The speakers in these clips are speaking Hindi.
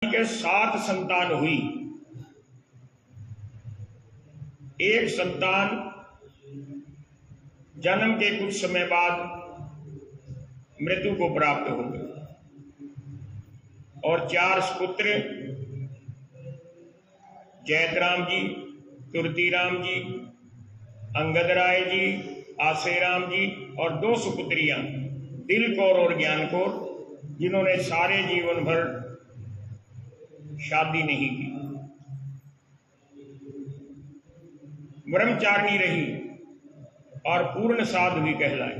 के 7 संतान हुई। एक संतान जन्म के कुछ समय बाद मृत्यु को प्राप्त हो गई और 4 सुपुत्र जयतराम जी, तुलसीराम जी, अंगद राय जी, आसेराम जी और 2 सुपुत्रियां दिल कौर और ज्ञान कौर, जिन्होंने सारे जीवन भर शादी नहीं की, ब्रह्मचारिणी रही और पूर्ण साध भी कहलाई।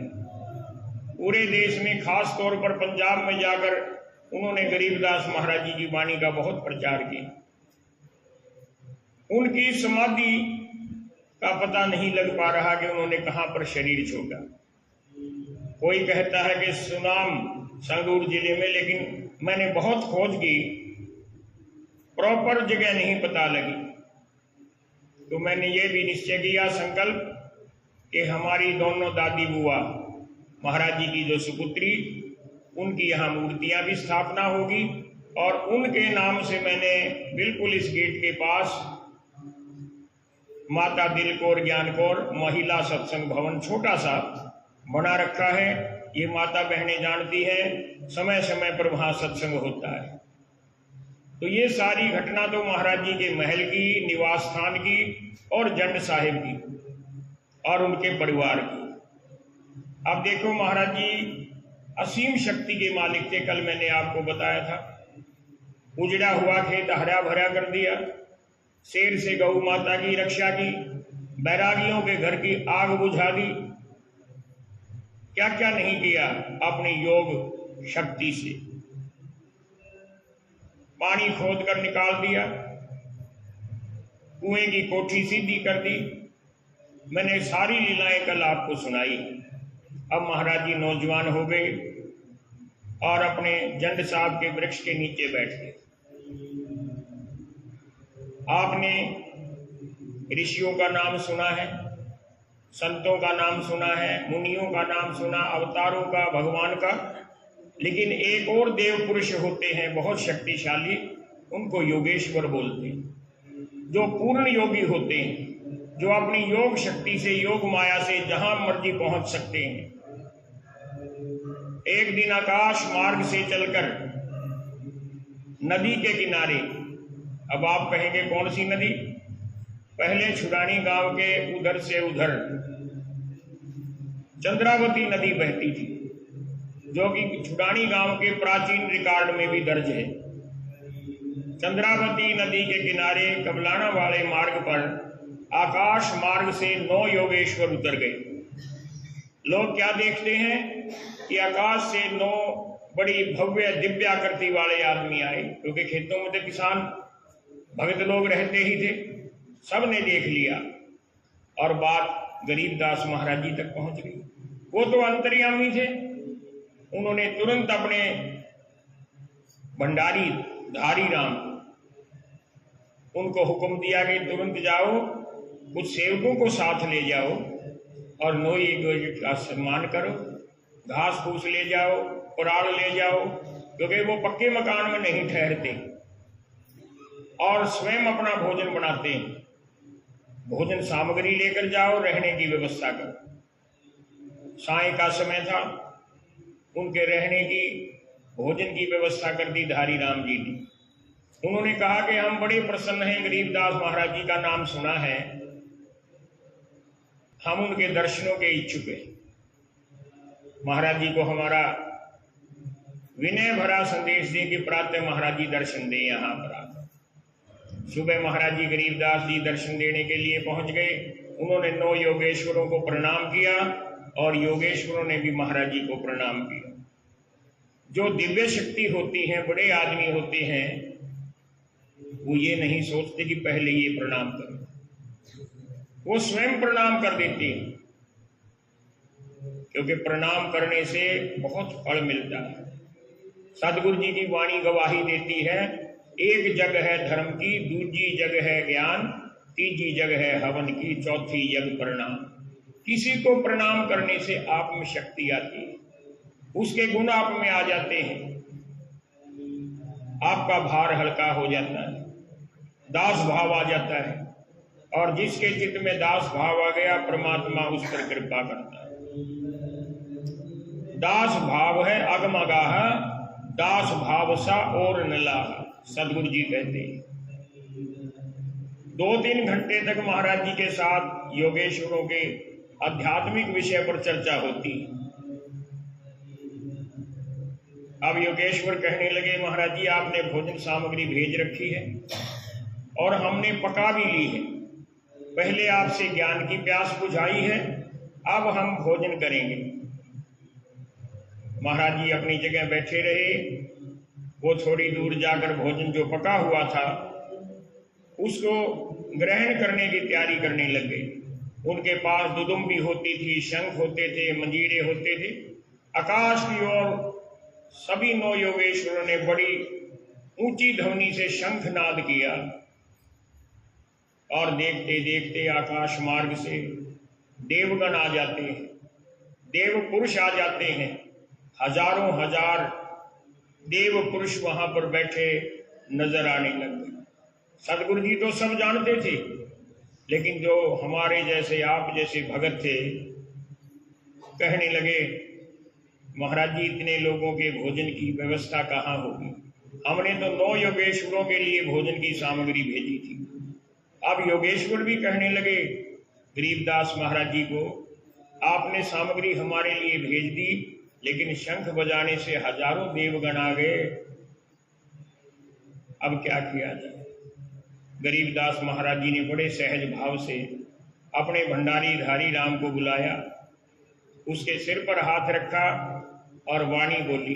पूरे देश में, खास तौर पर पंजाब में जाकर उन्होंने गरीबदास महाराज जी की वाणी का बहुत प्रचार किया। उनकी समाधि का पता नहीं लग पा रहा कि उन्होंने कहां पर शरीर छोड़ा। कोई कहता है कि सुनाम संगरूर जिले में, लेकिन मैंने बहुत खोज की, प्रॉपर जगह नहीं पता लगी। तो मैंने ये भी निश्चय किया, संकल्प, कि हमारी दोनों दादी बुआ महाराज जी की जो सुपुत्री, उनकी यहाँ मूर्तियां भी स्थापना होगी और उनके नाम से मैंने बिल्कुल इस गेट के पास माता दिल कौर ज्ञान कौर महिला सत्संग भवन छोटा सा बना रखा है। ये माता बहनें जानती हैं, समय समय पर वहां सत्संग होता है। तो ये सारी घटना तो महाराज जी के महल की, निवास स्थान की और जंड साहिब की और उनके परिवार की। अब देखो, महाराज जी असीम शक्ति के मालिक थे। कल मैंने आपको बताया था, उजड़ा हुआ खेत हरा भरा कर दिया, शेर से गौ माता की रक्षा की, बैरागियों के घर की आग बुझा दी, क्या क्या नहीं किया अपनी योग शक्ति से। पानी खोद कर निकाल दिया, कुएं की कोठी सीधी कर दी। मैंने सारी लीलाएं कल आपको सुनाई। अब महाराज जी नौजवान हो गए और अपने जंड साहब के वृक्ष के नीचे बैठ गए। आपने ऋषियों का नाम सुना है, संतों का नाम सुना है, मुनियों का नाम सुना, अवतारों का, भगवान का, लेकिन एक और देव पुरुष होते हैं बहुत शक्तिशाली, उनको योगेश्वर बोलते हैं, जो पूर्ण योगी होते हैं, जो अपनी योग शक्ति से, योग माया से जहां मर्जी पहुंच सकते हैं। एक दिन आकाश मार्ग से चलकर नदी के किनारे, अब आप कहेंगे कौन सी नदी? पहले छुड़ानी गांव के उधर से उधर चंद्रावती नदी बहती थी, जो कि छुड़ानी गांव के प्राचीन रिकॉर्ड में भी दर्ज है। चंद्रावती नदी के किनारे कबलाना वाले मार्ग पर आकाश मार्ग से 9 योगेश्वर उतर गए। लोग क्या देखते हैं कि आकाश से 9 बड़ी भव्य दिव्य आकृति वाले आदमी आए, क्योंकि खेतों में तो किसान भगत लोग रहते ही थे। सब ने देख लिया और बात गरीबदास महाराज जी तक पहुंच गई। वो तो अंतर्यामी थे, उन्होंने तुरंत अपने भंडारी धारी राम, उनको हुक्म दिया कि तुरंत जाओ, कुछ सेवकों को साथ ले जाओ और नोई का सम्मान करो, घास फूस ले जाओ, कुराड़ ले जाओ, क्योंकि वो पक्के मकान में नहीं ठहरते और स्वयं अपना भोजन बनाते हैं। भोजन सामग्री लेकर जाओ, रहने की व्यवस्था करो। साय का समय था, उनके रहने की, भोजन की व्यवस्था कर दी धारी राम जी ने। उन्होंने कहा कि हम बड़े प्रसन्न हैं, गरीबदास महाराज जी का नाम सुना है, हम उनके दर्शनों के इच्छुक हैं। महाराज जी को हमारा विनय भरा संदेश दें कि प्रातः महाराज जी दर्शन दें यहाँ पर आकर। सुबह महाराज जी गरीबदास जी दर्शन देने के लिए पहुंच गए। उन्होंने 9 योगेश्वरों को प्रणाम किया और योगेश्वरों ने भी महाराज जी को प्रणाम किया। जो दिव्य शक्ति होती है, बड़े आदमी होते हैं, वो ये नहीं सोचते कि पहले ये प्रणाम करो, वो स्वयं प्रणाम कर देते हैं, क्योंकि प्रणाम करने से बहुत फल मिलता है। सदगुरु जी की वाणी गवाही देती है, एक जग है धर्म की, दूजी जग है ज्ञान, तीजी जग है हवन की, चौथी जग प्रणाम। किसी को प्रणाम करने से आप में शक्ति आती है, उसके गुण आप में आ जाते हैं। आपका भार हल्का हो जाता है, दास भाव आ जाता है, और जिसके चित्त में दास भाव आ गया परमात्मा उस पर कृपा करता है। दास भाव है अगमगाह, दास भाव सा और नला, सदगुरु जी कहते हैं। 2-3 घंटे तक महाराज जी के साथ योगेश्वरों के आध्यात्मिक विषय पर चर्चा होती। अब योगेश्वर कहने लगे, महाराज जी आपने भोजन सामग्री भेज रखी है और हमने पका भी ली है। पहले आपसे ज्ञान की प्यास बुझाई है, अब हम भोजन करेंगे। महाराज जी अपनी जगह बैठे रहे। वो थोड़ी दूर जाकर भोजन जो पका हुआ था उसको ग्रहण करने की तैयारी करने लग गए। उनके पास दुदुम्बी होती थी, शंख होते थे, मंजीरे होते थे। आकाश की ओर सभी 9 योगेश्वरों ने बड़ी ऊंची ध्वनि से शंखनाद किया और देखते देखते आकाश मार्ग से देवगण आ जाते हैं, देव पुरुष आ जाते हैं। हजारों हजार देव पुरुष वहां पर बैठे नजर आने लगे। सदगुरु जी तो सब जानते थे, लेकिन जो हमारे जैसे आप जैसे भगत थे कहने लगे, महाराज जी इतने लोगों के भोजन की व्यवस्था कहाँ होगी? हमने तो 9 योगेश्वरों के लिए भोजन की सामग्री भेजी थी। अब योगेश्वर भी कहने लगे गरीबदास महाराज जी को, आपने सामग्री हमारे लिए भेज दी, लेकिन शंख बजाने से हजारों देवगण आ गए, अब क्या किया जाए? गरीबदास महाराज जी ने बड़े सहज भाव से अपने भंडारी धारी राम को बुलाया, उसके सिर पर हाथ रखा और वाणी बोली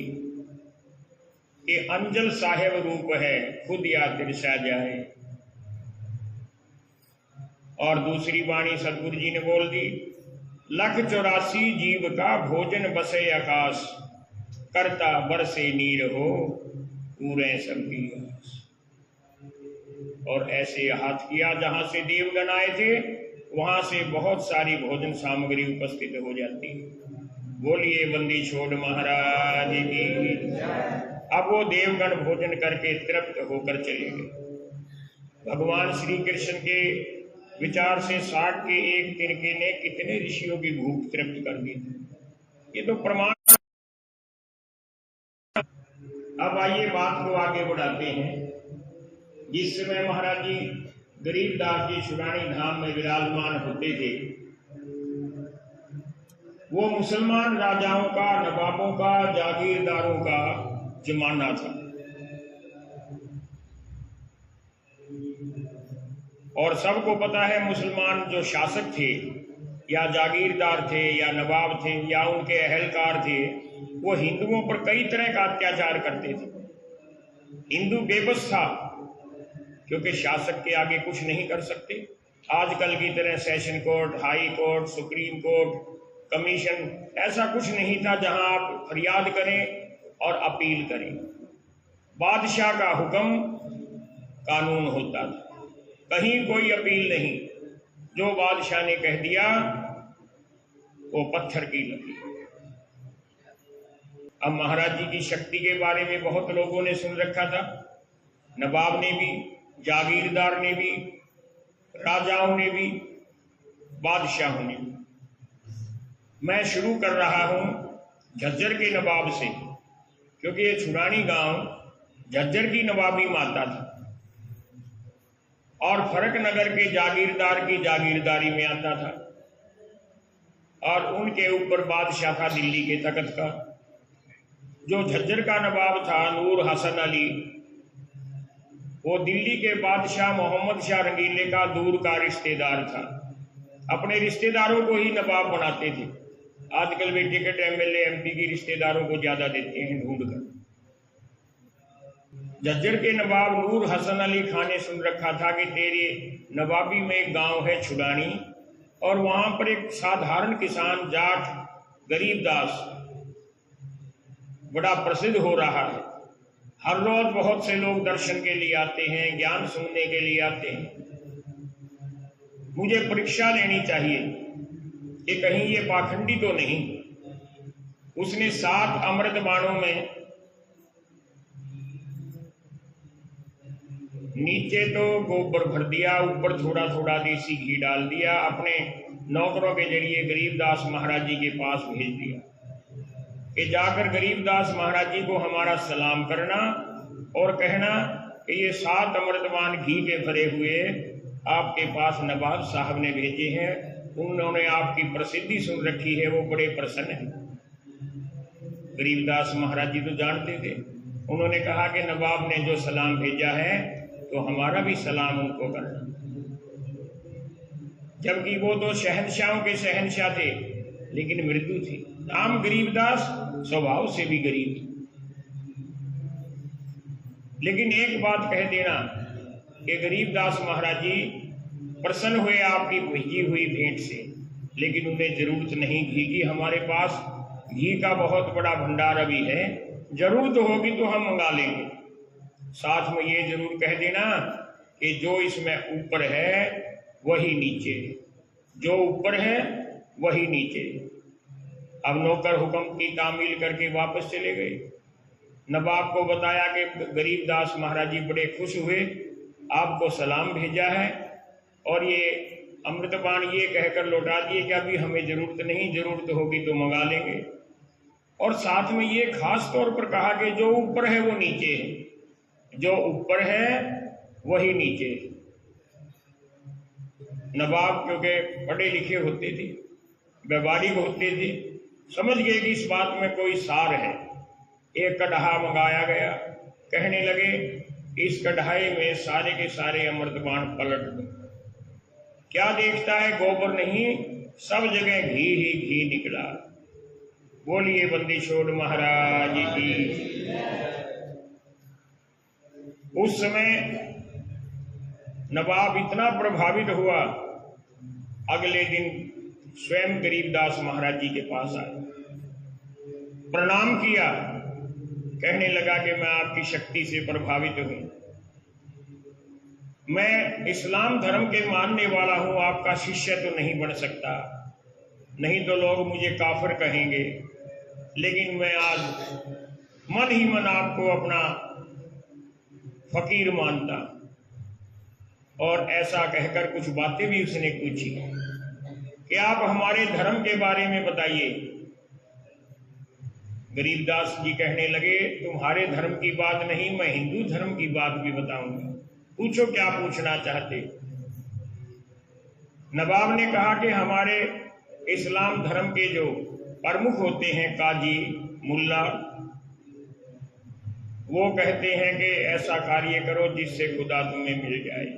कि अंजल साहेब रूप है, खुद या तिरसा जाए। और दूसरी वाणी सदगुरु जी ने बोल दी, 184 जीव का भोजन बसे आकाश, करता बरसे नीर हो पूरे सबकी आस। और ऐसे हाथ किया, जहां से देवगण आए थे वहां से बहुत सारी भोजन सामग्री उपस्थित हो जाती। बोलिए बंदी छोड़ महाराज की। अब वो देवगण भोजन करके तृप्त होकर चले गए। भगवान श्री कृष्ण के विचार से 60 के एक तिनके ने कितने ऋषियों की भूख तृप्त कर दी थी, ये तो प्रमाण। अब आइए बात को आगे बढ़ाते हैं। जिस समय महाराज जी गरीबदास जी शुरानी धाम में विराजमान होते थे, वो मुसलमान राजाओं का, नवाबों का, जागीरदारों का जमाना था। और सबको पता है मुसलमान जो शासक थे या जागीरदार थे या नवाब थे या उनके अहलकार थे, वो हिंदुओं पर कई तरह का अत्याचार करते थे। हिंदू बेबस था क्योंकि शासक के आगे कुछ नहीं कर सकते। आजकल की तरह session court, high court, supreme court, commission ऐसा कुछ नहीं था जहां आप फरियाद करें और अपील करें। बादशाह का हुक्म कानून होता था, कहीं कोई अपील नहीं। जो बादशाह ने कह दिया वो पत्थर की लकीर। अब महाराज जी की शक्ति के बारे में बहुत लोगों ने सुन रखा था, नवाब ने भी, जागीरदार ने भी, राजाओं ने भी, बादशाहों ने भी। मैं शुरू कर रहा हूं झज्जर के नवाब से, क्योंकि ये छुरानी गांव झज्जर की नवाबी माता था और फरक नगर के जागीरदार की जागीरदारी में आता था, और उनके ऊपर बादशाह था दिल्ली के तख्त का। जो झज्जर का नवाब था नूर हसन अली, वो दिल्ली के बादशाह मोहम्मद शाह रंगीले का दूर का रिश्तेदार था। अपने रिश्तेदारों को ही नवाब बनाते थे। आजकल वे टिकट एमएलए एमपी की रिश्तेदारों को ज्यादा देते हैं ढूंढकर। झज्जर के नवाब नूर हसन अली खान ने सुन रखा था कि तेरे नवाबी में एक गांव है छुड़ानी, और वहां पर एक साधारण किसान जाट गरीबदास बड़ा प्रसिद्ध हो रहा है। हर रोज बहुत से लोग दर्शन के लिए आते हैं, ज्ञान सुनने के लिए आते हैं। मुझे परीक्षा लेनी चाहिए कि कहीं ये पाखंडी तो नहीं। उसने 7 अमृत बाणों में नीचे तो गोबर भर दिया, ऊपर थोड़ा थोड़ा देसी घी डाल दिया, अपने नौकरों के जरिए गरीबदास महाराज जी के पास भेज दिया कि जाकर गरीबदास महाराज जी को हमारा सलाम करना और कहना कि ये 7 अमृतवान घी के भरे हुए आपके पास नवाब साहब ने भेजे हैं, उन्होंने आपकी प्रसिद्धि सुन रखी है, वो बड़े प्रसन्न हैं। गरीबदास महाराज जी तो जानते थे। उन्होंने कहा कि नवाब ने जो सलाम भेजा है तो हमारा भी सलाम उनको करना। जबकि वो तो शहंशाहों के शहंशाह थे, लेकिन मृदु थे। नाम गरीबदास, स्वभाव से भी गरीब। लेकिन एक बात कह देना कि गरीबदास महाराज जी प्रसन्न हुए आपकी भेजी हुई भेंट से, लेकिन उन्हें जरूरत नहीं घी की। हमारे पास घी का बहुत बड़ा भंडार अभी है, जरूरत होगी तो हम मंगा लेंगे। साथ में ये जरूर कह देना कि जो इसमें ऊपर है वही नीचे, जो ऊपर है वही नीचे। अब नौकर हुक्म की तामील करके वापस चले गए। नवाब को बताया कि गरीबदास महाराज जी बड़े खुश हुए, आपको सलाम भेजा है और ये अमृतपान ये कहकर लौटा दिए कि अभी हमें जरूरत नहीं, जरूरत होगी तो मंगा लेंगे। और साथ में ये खास तौर पर कहा कि जो ऊपर है वो नीचे है, जो ऊपर है वही नीचे। नवाब क्योंकि पढ़े लिखे होते थे, व्यवहारिक होते थे, समझ गए कि इस बात में कोई सार है। एक कढ़ा मंगाया गया, कहने लगे इस कढ़ाई में सारे के सारे अमृतपान पलट दो। क्या देखता है, गोबर नहीं, सब जगह घी ही घी निकला। बोलिए बंदी छोड़ महाराज की। उस समय नवाब इतना प्रभावित हुआ, अगले दिन स्वयं गरीबदास महाराज जी के पास आया, प्रणाम किया, कहने लगा कि मैं आपकी शक्ति से प्रभावित हूं, मैं इस्लाम धर्म के मानने वाला हूं, आपका शिष्य तो नहीं बन सकता, नहीं तो लोग मुझे काफिर कहेंगे, लेकिन मैं आज मन ही मन आपको अपना फकीर मानता। और ऐसा कहकर कुछ बातें भी उसने पूछी कि आप हमारे धर्म के बारे में बताइए। गरीबदास जी कहने लगे तुम्हारे धर्म की बात नहीं, मैं हिंदू धर्म की बात भी बताऊंगा, पूछो क्या पूछना चाहते। नवाब ने कहा कि हमारे इस्लाम धर्म के जो प्रमुख होते हैं काजी मुल्ला, वो कहते हैं कि ऐसा कार्य करो जिससे खुदा तुम्हें मिल जाए।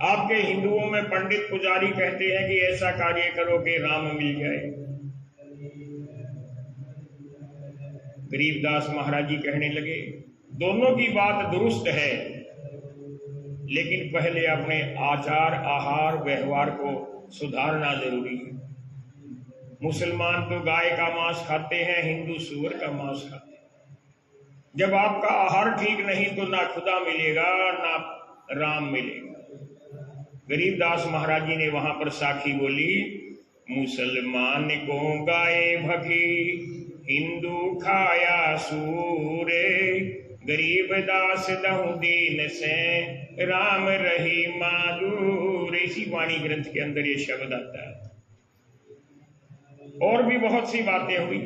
आपके हिंदुओं में पंडित पुजारी कहते हैं कि ऐसा कार्य करो कि राम मिल जाए। गरीबदास महाराज जी कहने लगे दोनों की बात दुरुस्त है, लेकिन पहले अपने आचार आहार व्यवहार को सुधारना जरूरी है। मुसलमान तो गाय का मांस खाते हैं, हिंदू सूअर का मांस खाते हैं। जब आपका आहार ठीक नहीं तो ना खुदा मिलेगा ना राम मिलेगा। गरीबदास महाराज जी ने वहां पर साखी बोली, मुसलमान को गाय भगी, हिंदू खाया सूरे, गरीबदास दहु दीन से, राम रही मादूर। इसी वाणी ग्रंथ के अंदर ये शब्द आता है। और भी बहुत सी बातें हुई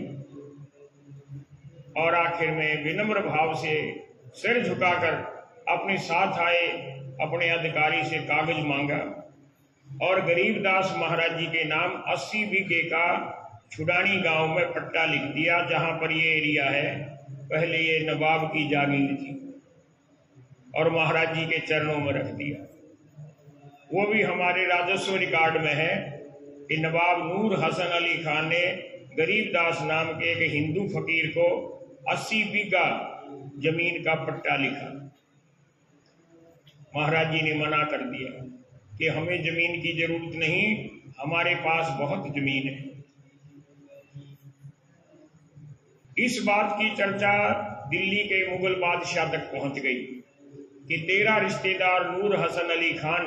और आखिर में विनम्र भाव से सिर झुकाकर अपने साथ आए अपने अधिकारी से कागज मांगा और गरीबदास महाराज जी के नाम 80 बीघे का छुडानी गांव में पट्टा लिख दिया, जहां पर ये एरिया है पहले ये नवाब की जागीर थी, और महाराज जी के चरणों में रख दिया। वो भी हमारे राजस्व रिकॉर्ड में है कि नवाब नूर हसन अली खान ने गरीबदास नाम के एक हिंदू फकीर को 80 बीघा जमीन का पट्टा लिखा। महाराज जी ने मना कर दिया कि हमें जमीन की जरूरत नहीं, हमारे पास बहुत जमीन है। इस बात की चर्चा दिल्ली के मुगल बादशाह तक पहुंच गई कि तेरा रिश्तेदार नूर हसन अली खान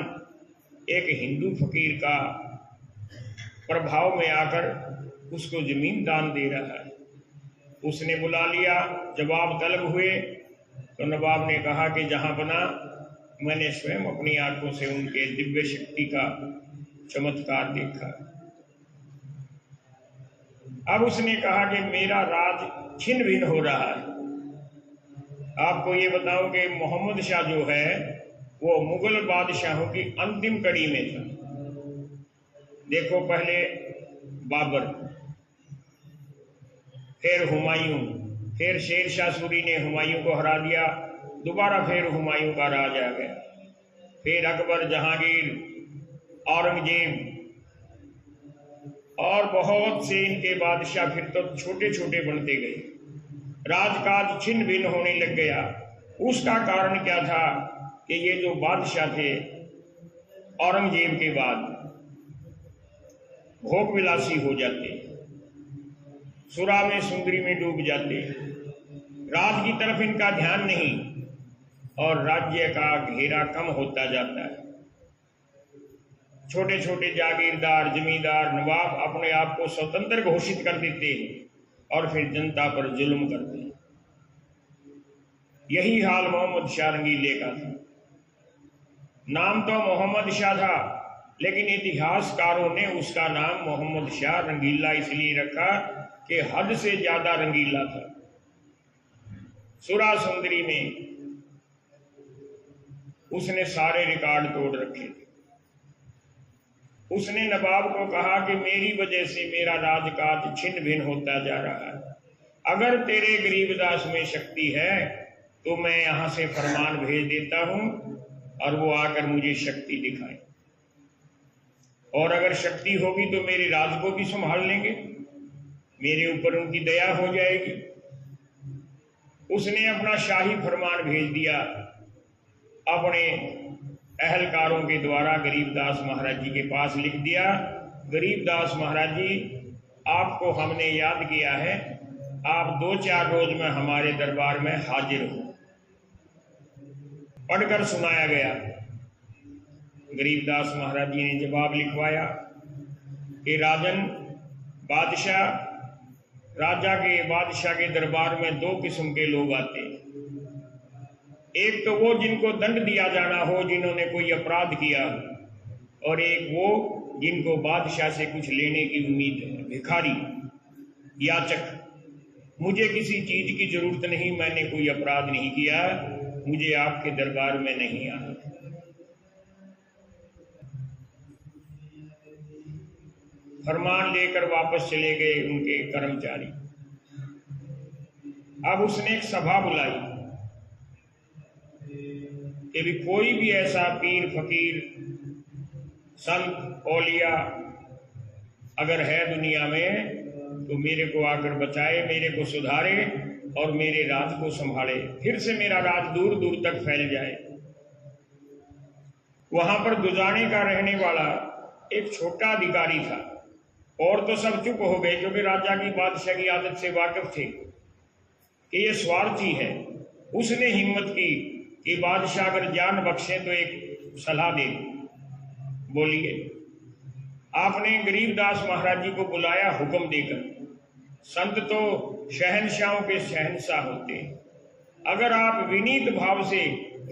एक हिंदू फकीर का प्रभाव में आकर उसको जमीन दान दे रहा है। उसने बुला लिया, जवाब तलब हुए तो नवाब ने कहा कि जहांपना, मैंने स्वयं अपनी आंखों से उनके दिव्य शक्ति का चमत्कार देखा। अब उसने कहा कि मेरा राज छिन्न भिन्न हो रहा है। आपको ये बताऊं कि मोहम्मद शाह जो है वो मुगल बादशाहों की अंतिम कड़ी में था। देखो, पहले बाबर, फिर हुमायूं, फिर शेरशाह सूरी ने हुमायूं को हरा दिया, दोबारा फिर हुमायूं का राज आ गया, फिर अकबर, जहांगीर, औरंगजेब और बहुत से इनके बादशाह फिर तो छोटे छोटे बनते गए, राजकाज छिन्न भिन्न होने लग गया। उसका कारण क्या था कि ये जो बादशाह थे औरंगजेब के बाद भोग विलासी हो जाते, सुरा में सुंदरी में डूब जाते, राज की तरफ इनका ध्यान नहीं और राज्य का घेरा कम होता जाता है। छोटे छोटे जागीरदार, जमींदार, नवाब अपने आप को स्वतंत्र घोषित कर देते हैं और फिर जनता पर जुल्म करते हैं। यही हाल मोहम्मद शाह रंगीले का था। नाम तो मोहम्मद शाह था, लेकिन इतिहासकारों ने उसका नाम मोहम्मद शाह रंगीला इसलिए रखा कि हद से ज्यादा रंगीला था। सुरा सुंदरी में उसने सारे रिकॉर्ड तोड़ रखे थे। उसने नवाब को कहा कि मेरी वजह से मेरा राजकाज छिन्न भिन्न होता जा रहा है। अगर तेरे गरीबदास में शक्ति है तो मैं यहां से फरमान भेज देता हूं और वो आकर मुझे शक्ति दिखाए, और अगर शक्ति होगी तो मेरे राज को भी संभाल लेंगे, मेरे ऊपर उनकी दया हो जाएगी। उसने अपना शाही फरमान भेज दिया अपने अहलकारों के द्वारा गरीबदास महाराज जी के पास लिख दिया, गरीबदास महाराज जी, आपको हमने याद किया है, आप 2-4 रोज में हमारे दरबार में हाजिर हो। पढ़कर सुनाया गया। गरीबदास महाराज जी ने जवाब लिखवाया कि राजन, बादशाह के दरबार में 2 किस्म के लोग आते हैं। एक तो वो जिनको दंड दिया जाना हो, जिन्होंने कोई अपराध किया हो, और एक वो जिनको बादशाह से कुछ लेने की उम्मीद है, भिखारी, याचक। मुझे किसी चीज की जरूरत नहीं, मैंने कोई अपराध नहीं किया, मुझे आपके दरबार में नहीं आना। फरमान लेकर वापस चले गए उनके कर्मचारी। अब उसने एक सभा बुलाई कि भी कोई भी ऐसा पीर, फकीर, संत, औलिया अगर है दुनिया में तो मेरे को आकर बचाए, मेरे को सुधारे और मेरे राज को संभाले, फिर से मेरा राज दूर दूर तक फैल जाए। वहां पर दुजाने का रहने वाला एक छोटा अधिकारी था, और तो सब चुप हो गए क्योंकि राजा की, बादशाह की आदत से वाकिफ थे कि ये स्वार्थी है। उसने हिम्मत की कि बादशाह अगर जान बख्शे तो एक सलाह दे। बोलिए। आपने गरीबदास महाराज जी को बुलाया हुक्म देकर। संत तो शहनशाहों के शहनशाह होते हैं। अगर आप विनीत भाव से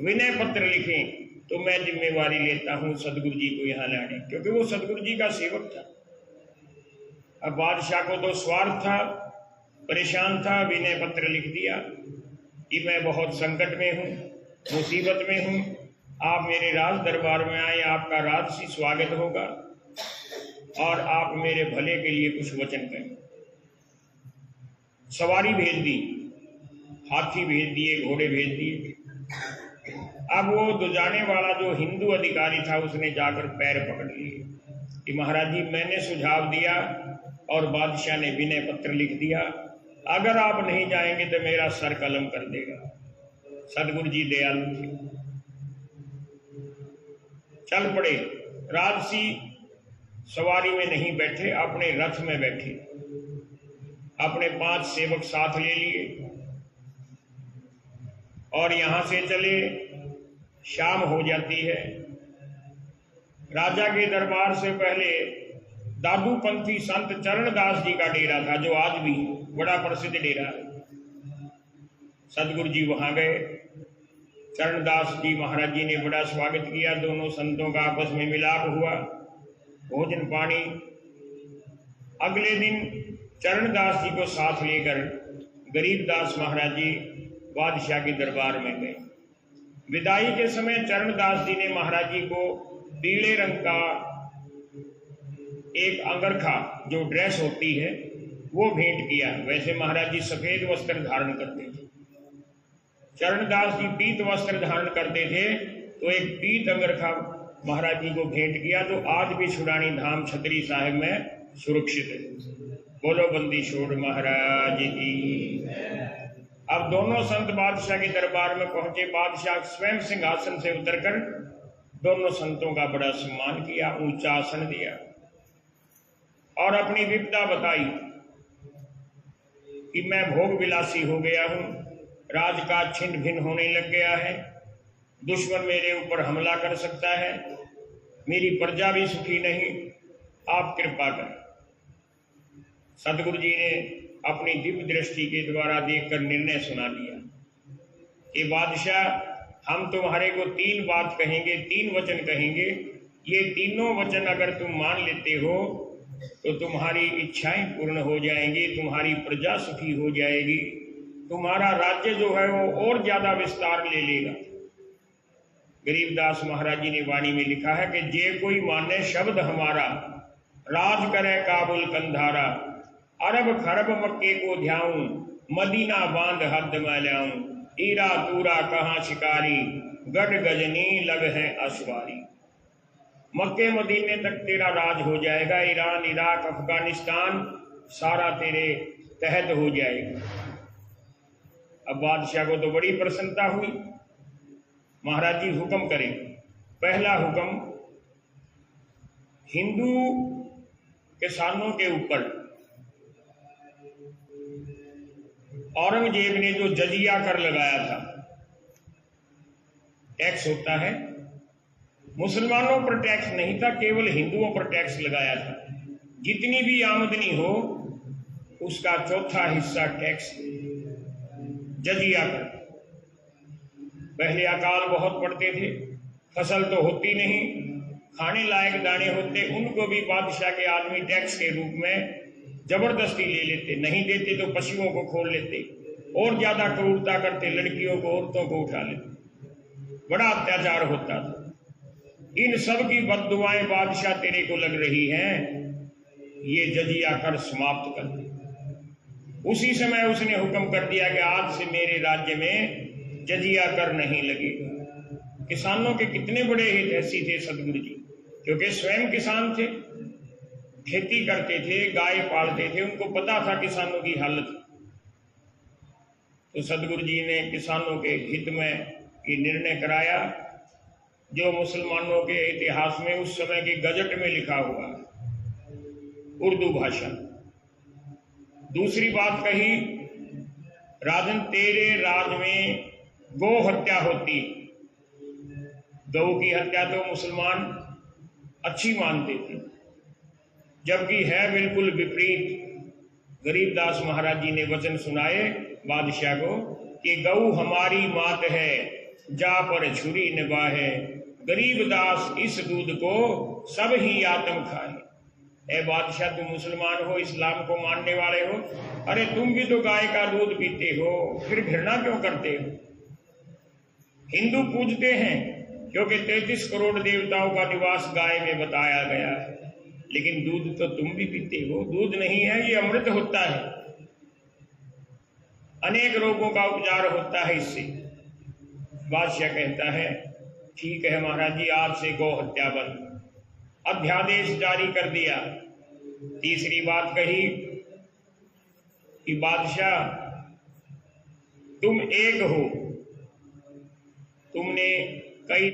विनय पत्र लिखें तो मैं जिम्मेवारी लेता हूं सदगुरु जी को यहां लाने, क्योंकि वो सदगुरु जी का सेवक था। अब बादशाह को तो स्वार्थ था, परेशान था, विनय पत्र लिख दिया कि मैं बहुत संकट में हूं, मुसीबत में हूं, आप मेरे राज दरबार में आए, आपका राजसी स्वागत होगा और आप मेरे भले के लिए कुछ वचन करें। सवारी भेज दी, हाथी भेज दिए, घोड़े भेज दिए। अब वो दुजाने वाला जो हिंदू अधिकारी था उसने जाकर पैर पकड़ लिए कि महाराज जी, मैंने सुझाव दिया और बादशाह ने विनय पत्र लिख दिया, अगर आप नहीं जाएंगे तो मेरा सर कलम कर देगा। सदगुरु जी दयालु थे, चल पड़े। राजसी सवारी में नहीं बैठे, अपने रथ में बैठे, अपने 5 सेवक साथ ले लिए और यहां से चले। शाम हो जाती है। राजा के दरबार से पहले दादूपंथी संत चरणदास जी का डेरा था, जो आज भी बड़ा प्रसिद्ध डेरा है। सदगुरु जी वहां गए। चरणदास जी महाराज जी ने बड़ा स्वागत किया। दोनों संतों का आपस में मिलाप हुआ, भोजन पानी। अगले दिन चरणदास जी को साथ लेकर गरीबदास महाराज जी बादशाह के दरबार में गए। विदाई के समय चरणदास जी ने महाराज जी को पीले रंग का एक अंगरखा, जो ड्रेस होती है, वो भेंट किया। वैसे महाराज जी सफेद वस्त्र धारण करते थे, चरणदास जी पीत वस्त्र धारण करते थे, तो एक पीत अंगरखा महाराज जी को भेंट किया, जो आज भी छुड़ानी धाम छतरी साहिब में सुरक्षित है। बोलो बंदी छोड़ महाराज की। अब दोनों संत बादशाह के दरबार में पहुंचे। बादशाह स्वयं सिंहासन से उतरकर दोनों संतों का बड़ा सम्मान किया, ऊंचा आसन दिया और अपनी विपदा बताई कि मैं भोग विलासी हो गया हूं, राज का छिन्न भिन्न होने लग गया है, दुश्मन मेरे ऊपर हमला कर सकता है, मेरी प्रजा भी सुखी नहीं, आप कृपा करें। सदगुरु जी ने अपनी दिव्य दृष्टि के द्वारा देखकर निर्णय सुना दिया कि बादशाह, हम तुम्हारे को 3 बात कहेंगे, 3 वचन कहेंगे। ये तीनों वचन अगर तुम मान लेते हो तो तुम्हारी इच्छाएं पूर्ण हो जाएंगी, तुम्हारी प्रजा सुखी हो जाएगी, तुम्हारा राज्य जो है वो और ज्यादा विस्तार ले लेगा। गरीबदास महाराज जी ने वाणी में लिखा है कि जे कोई माने शब्द हमारा, राज करे काबुल कंधारा, अरब खरब मक्के को ध्याऊं, मदीना बांध हद में लाऊं, ईरा तूरा कहाँ शिकारी, गढ़ गजनी लग है अशवारी। मक्के मदीने तक तेरा राज हो जाएगा, ईरान इराक अफगानिस्तान सारा तेरे तहत हो जाएगा। अब बादशाह को तो बड़ी प्रसन्नता हुई। महाराज जी हुक्म करें। पहला हुक्म, हिंदू किसानों के ऊपर औरंगजेब ने जो जजिया कर लगाया था, टैक्स होता है, मुसलमानों पर टैक्स नहीं था, केवल हिंदुओं पर टैक्स लगाया था। जितनी भी आमदनी हो उसका चौथा हिस्सा टैक्स, जजिया कर। पहले अकाल बहुत पड़ते थे, फसल तो होती नहीं, खाने लायक दाने होते, उनको भी बादशाह के आदमी टैक्स के रूप में जबरदस्ती ले लेते, नहीं देते तो पशुओं को खोल लेते, और ज्यादा क्रूरता करते, लड़कियों को औरतों को उठा लेते, बड़ा अत्याचार होता था। इन सब की बद्दुआएं बादशाह तेरे को लग रही हैं, ये जजिया कर समाप्त कर दे। उसी समय उसने हुक्म कर दिया कि आज से मेरे राज्य में जजिया कर नहीं लगेगा। किसानों के कितने बड़े हितैषी थे सदगुरु जी, क्योंकि स्वयं किसान थे, खेती करते थे, गाय पालते थे, उनको पता था किसानों की हालत। तो सदगुरु जी ने किसानों के हित में ये निर्णय कराया, जो मुसलमानों के इतिहास में उस समय के गजट में लिखा हुआ है, उर्दू भाषा। दूसरी बात कही, राजन तेरे राज में गौ हत्या होती। गौ की हत्या तो मुसलमान अच्छी मानते थे, जबकि है बिल्कुल विपरीत। गरीबदास महाराज जी ने वचन सुनाए बादशाह को कि गौ हमारी मात है, जा पर छुरी निभाए, गरीबदास इस दूध को सब ही आत्म खाए। ए बादशाह, तुम मुसलमान हो, इस्लाम को मानने वाले हो, अरे तुम भी तो गाय का दूध पीते हो, फिर घृणा क्यों करते हो? हिंदू पूजते हैं क्योंकि 33 करोड़ देवताओं का निवास गाय में बताया गया है, लेकिन दूध तो तुम भी पीते हो। दूध नहीं है, ये अमृत होता है, अनेक रोगों का उपचार होता है इससे। बादशाह कहता है ठीक है महाराज जी, आज से गौ हत्या बंद। अध्यादेश जारी कर दिया। तीसरी बात कही कि बादशाह तुम एक हो, तुमने